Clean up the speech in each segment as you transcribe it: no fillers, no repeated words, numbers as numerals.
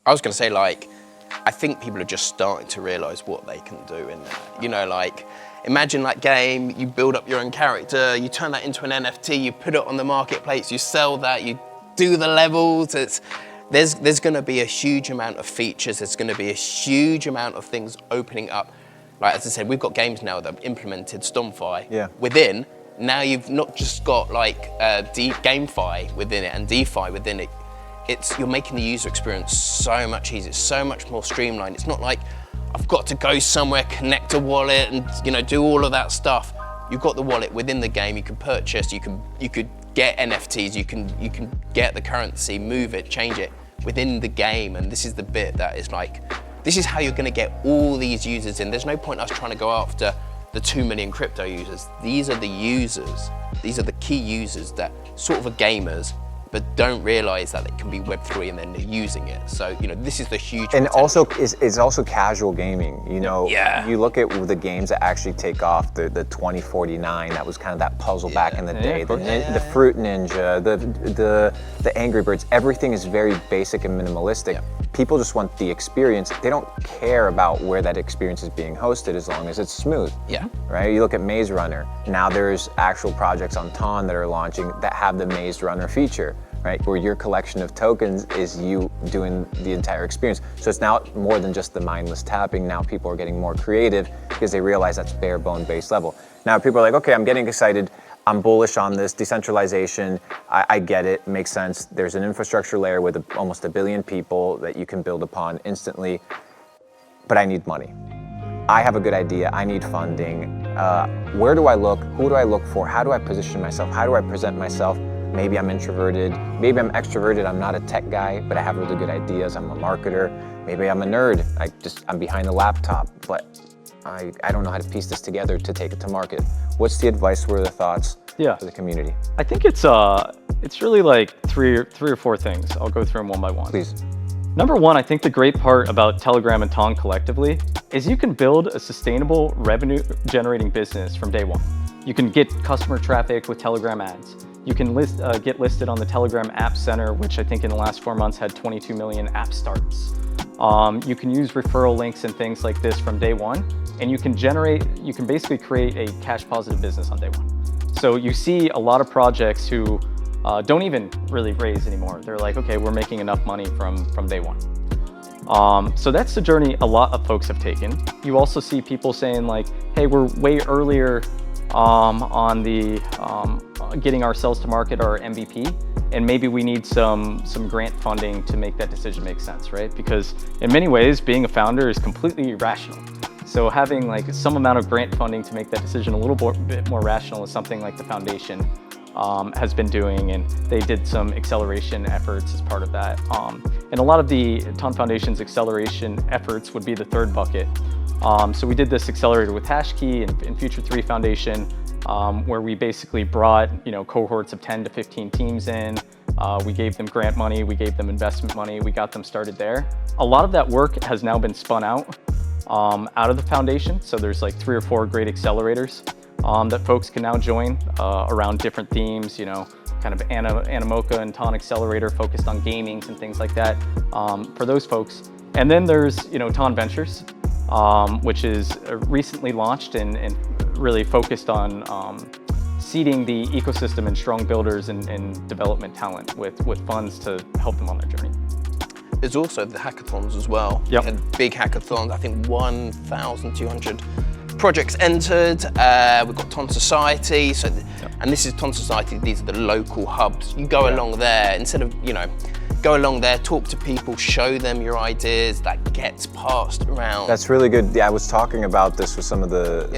I was going to say, like, I think people are just starting to realize what they can do in there. You know, like, imagine that game, you build up your own character, you turn that into an NFT, you put it on the marketplace, you sell that, you do the levels. There's going to be a huge amount of features. There's going to be a huge amount of things opening up. Like, as I said, we've got games now that have implemented Stormfi within. Now you've not just got like GameFi within it and DeFi within it. You're making the user experience so much easier, so much more streamlined. It's not like I've got to go somewhere, connect a wallet, and do all of that stuff. You've got the wallet within the game. You can purchase. You could get NFTs. You can get the currency, move it, change it within the game. And this is the bit that is like, this is how you're going to get all these users in. There's no point us trying to go after the 2 million crypto users. These are the users. These are the key users that sort of are gamers, but don't realize that it can be Web3 and then they're using it. So, this is the huge And potential. also, it's also casual gaming. Yeah. You look at the games that actually take off, the 2049, that was kind of that puzzle back in the day, the Fruit Ninja, the Angry Birds, everything is very basic and minimalistic. Yeah. People just want the experience. They don't care about where that experience is being hosted as long as it's smooth. Yeah. Right? You look at Maze Runner. Now there's actual projects on Ton that are launching that have the Maze Runner feature, right? Where your collection of tokens is you doing the entire experience. So it's now more than just the mindless tapping. Now people are getting more creative because they realize that's bare bone base level. Now people are like, okay, I'm getting excited. I'm bullish on this decentralization. I get it, makes sense. There's an infrastructure layer with almost 1 billion people that you can build upon instantly, but I need money. I have a good idea, I need funding. Where do I look? Who do I look for? How do I position myself? How do I present myself? Maybe I'm introverted, maybe I'm extroverted, I'm not a tech guy, but I have really good ideas, I'm a marketer. Maybe I'm a nerd, I'm behind the laptop, but I don't know how to piece this together to take it to market. What's the advice? What are the thoughts for the community? I think it's really like three or four things. I'll go through them one by one. Please. Number one, I think the great part about Telegram and Ton collectively is you can build a sustainable revenue generating business from day one. You can get customer traffic with Telegram ads. You can get listed on the Telegram App Center, which I think in the last 4 months had 22 million app starts. You can use referral links and things like this from day one, and you can basically create a cash positive business on day one. So you see a lot of projects who don't even really raise anymore. They're like, okay, we're making enough money from day one. So that's the journey a lot of folks have taken. You also see people saying like, hey, we're way earlier on the getting ourselves to market, our MVP, and maybe we need some grant funding to make that decision make sense, right? Because in many ways, being a founder is completely irrational. So having like some amount of grant funding to make that decision a little bit more rational is something like the foundation has been doing, and they did some acceleration efforts as part of that. And a lot of the Ton Foundation's acceleration efforts would be the third bucket. So we did this accelerator with Hashkey and Future 3 Foundation, where we basically brought cohorts of 10 to 15 teams in. We gave them grant money, we gave them investment money, we got them started there. A lot of that work has now been spun out of the foundation. So there's like 3 or 4 great accelerators that folks can now join around different themes, kind of Animoca and Ton Accelerator focused on gaming and things like that for those folks. And then there's Ton Ventures, which is recently launched and really focused on seeding the ecosystem and strong builders and development talent with funds to help them on their journey. There's also the hackathons as well. Yep. We had big hackathons, I think 1,200 projects entered. We've got Ton Society, and this is Ton Society, these are the local hubs. You go along there, instead of, go along there, talk to people, show them your ideas, that gets passed around. That's really good. Yeah, I was talking about this with some of the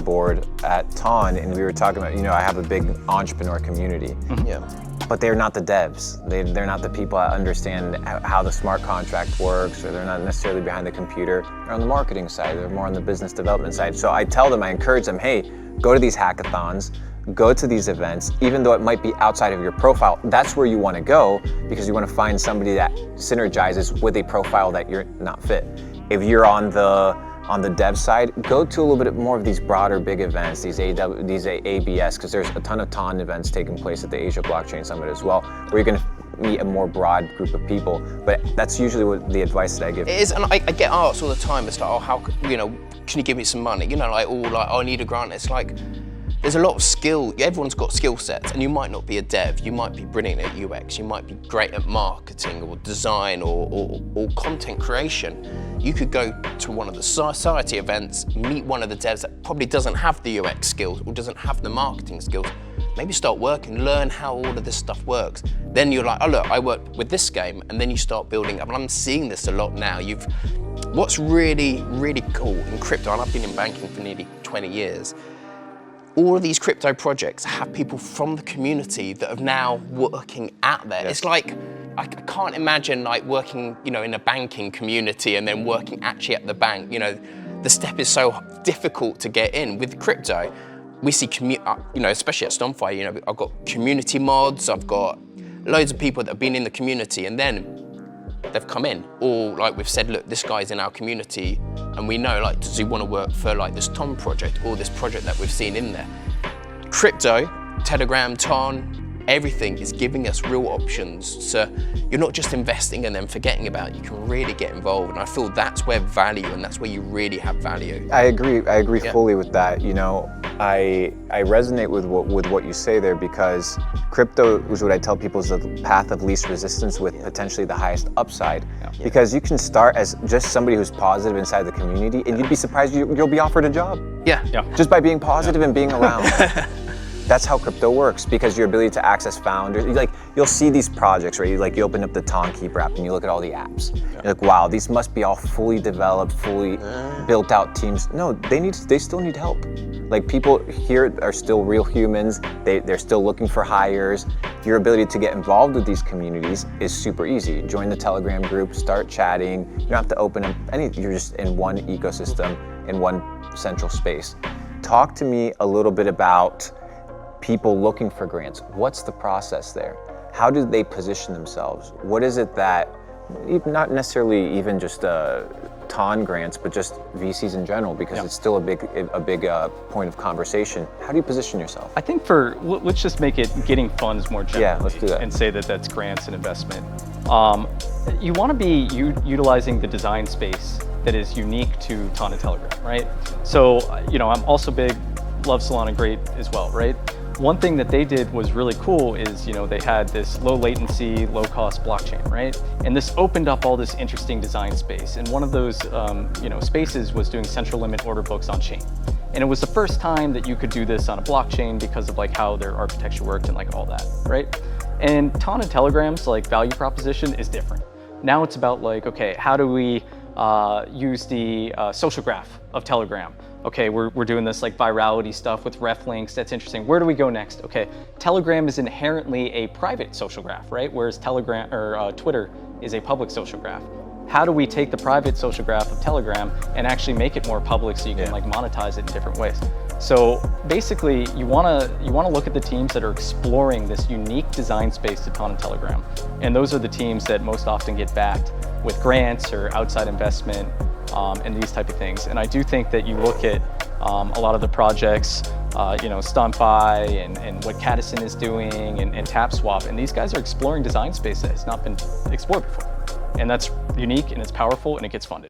board at Ton, and we were talking about, I have a big entrepreneur community. Mm-hmm. Yeah. But they're not the devs. They're not the people that understand how the smart contract works, or they're not necessarily behind the computer. They're on the marketing side, they're more on the business development side. So I encourage them, hey, go to these hackathons, go to these events, even though it might be outside of your profile. That's where you want to go, because you want to find somebody that synergizes with a profile that you're not fit. If you're on the dev side, go to a little bit more of these broader big events, these ABS, because there's a ton of Ton events taking place at the Asia Blockchain Summit as well, where you're going to meet a more broad group of people. But that's usually what the advice that I give. It is, and I get asked all the time, it's like, oh, how, you know, can you give me some money? You know, like, oh, like, oh, I need a grant. It's like, there's a lot of skill, everyone's got skill sets, and you might not be a dev, you might be brilliant at UX, you might be great at marketing or design or content creation. You could go to one of the society events, meet one of the devs that probably doesn't have the UX skills or doesn't have the marketing skills. Maybe start working, learn how all of this stuff works. Then you're like, oh look, I work with this game, and then you start building up. And I'm seeing this a lot now. What's really, really cool in crypto, and I've been in banking for nearly 20 years, all of these crypto projects have people from the community that are now working out there. Yes. It's like, I can't imagine like working, you know, in a banking community and then working actually at the bank. You know, the step is so difficult to get in. With crypto, we see, you know, especially at Stonefire, you know, I've got community mods, I've got loads of people that have been in the community, and then they've come in, or like we've said, look, this guy's in our community, and we know, like, does he want to work for like this Ton project or this project that we've seen in there? Crypto, Telegram, Ton, everything is giving us real options. So you're not just investing and then forgetting about it. You can really get involved, and I feel that's where value, and that's where you really have value. I agree Yeah. fully with that. You know, I resonate with what you say there, because crypto is what I tell people is the path of least resistance with potentially the highest upside. Yeah. Because you can start as just somebody who's positive inside the community, and you'd be surprised you'll be offered a job Yeah. just by being positive and being around. That's how crypto works, because your ability to access founders, you'll see these projects, right? You open up the Tonkeeper app and you look at all the apps. You're like, wow, these must be all fully developed, fully built out teams. No, they still need help. Like, people here are still real humans. They're still looking for hires. Your ability to get involved with these communities is super easy. Join the Telegram group, start chatting. You don't have to open up you're just in one ecosystem, in one central space. Talk to me a little bit about people looking for grants. What's the process there? How do they position themselves? What is it that, not necessarily even just Ton grants, but just VCs in general, because it's still a big point of conversation. How do you position yourself? I think let's just make it getting funds more generally. Yeah, let's do that. And say that that's grants and investment. You want to be utilizing the design space that is unique to Ton and Telegram, right? So, you know, I'm also love Solana great as well, right? One thing that they did was really cool is, you know, they had this low latency, low cost blockchain, right? And this opened up all this interesting design space. And one of those, you know, spaces was doing central limit order books on chain. And it was the first time that you could do this on a blockchain because of like how their architecture worked and like all that, right? And Ton and Telegram's like value proposition is different. Now it's about like, okay, how do we use the social graph of Telegram? Okay, we're doing this like virality stuff with ref links. That's interesting. Where do we go next? Okay, Telegram is inherently a private social graph, right? Whereas Telegram or Twitter is a public social graph. How do we take the private social graph of Telegram and actually make it more public so you can like monetize it in different ways? So basically, you wanna look at the teams that are exploring this unique design space to Ton and Telegram, and those are the teams that most often get backed with grants or outside investment and these type of things. And I do think that you look at a lot of the projects, you know, Stonefire and what Cadison is doing and TapSwap, and these guys are exploring design space that has not been explored before. And that's unique and it's powerful and it gets funded.